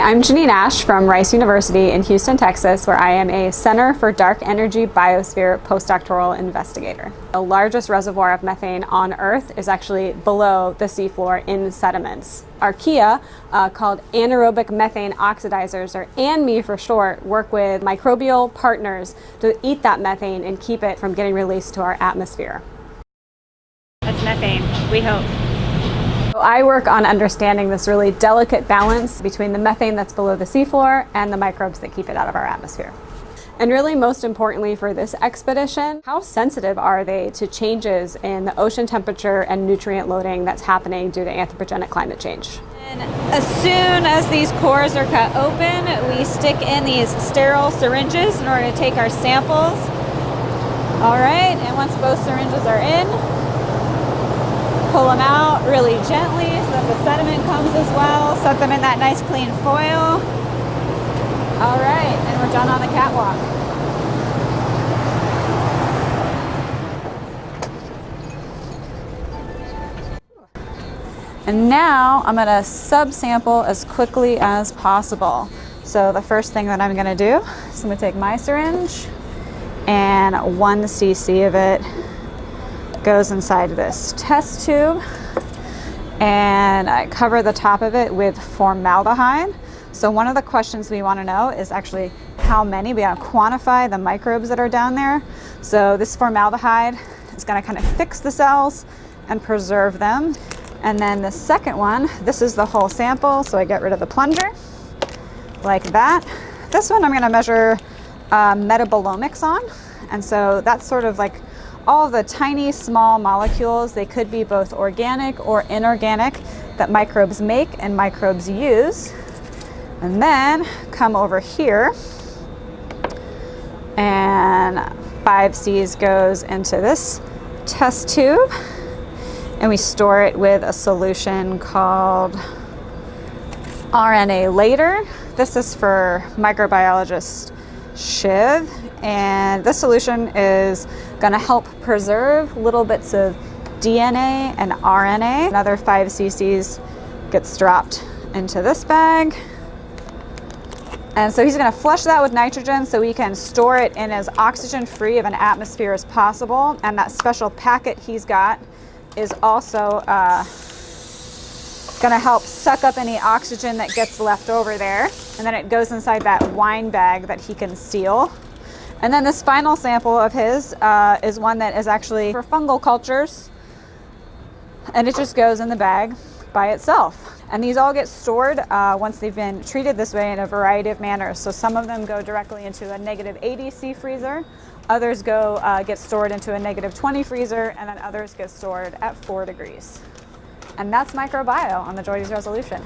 I'm Jeanine Ash from Rice University in Houston, Texas, where I am a Center for Dark Energy Biosphere postdoctoral investigator. The largest reservoir of methane on Earth is actually below the seafloor in sediments. Archaea, called anaerobic methane oxidizers, or ANME for short, work with microbial partners to eat that methane and keep it from getting released to our atmosphere. That's methane, we hope. I work on understanding this really delicate balance between the methane that's below the seafloor and the microbes that keep it out of our atmosphere. And really, most importantly for this expedition, how sensitive are they to changes in the ocean temperature and nutrient loading that's happening due to anthropogenic climate change? And as soon as these cores are cut open, we stick in these sterile syringes in order to take our samples. All right, and once both syringes are in, pull them out really gently so that the sediment comes as well. Set them in that nice clean foil. All right, and we're done on the catwalk. And now I'm gonna subsample as quickly as possible. So the first thing that I'm gonna do is I'm gonna take my syringe, and 1 cc of it goes inside this test tube, and I cover the top of it with formaldehyde. So one of the questions we want to know is actually how many. We want to quantify the microbes that are down there. So this formaldehyde is going to kind of fix the cells and preserve them. And then the second one, this is the whole sample, so I get rid of the plunger like that. This one I'm going to measure metabolomics on, and so that's sort of like all the tiny small molecules. They could be both organic or inorganic that microbes make and microbes use. And then come over here, and 5 Cs goes into this test tube, and we store it with a solution called RNA later. This is for microbiologist Shiv, and this solution is going to help preserve little bits of DNA and RNA. Another 5 cc's gets dropped into this bag. And so he's going to flush that with nitrogen so we can store it in as oxygen-free of an atmosphere as possible. And that special packet he's got is also going to help suck up any oxygen that gets left over there. And then it goes inside that wine bag that he can seal. And then this final sample of his is one that is actually for fungal cultures, and it just goes in the bag by itself. And these all get stored once they've been treated this way in a variety of manners. So some of them go directly into a -80 C freezer, others get stored into a -20 freezer, and then others get stored at 4 degrees. And that's microbio on the Joy's Resolution.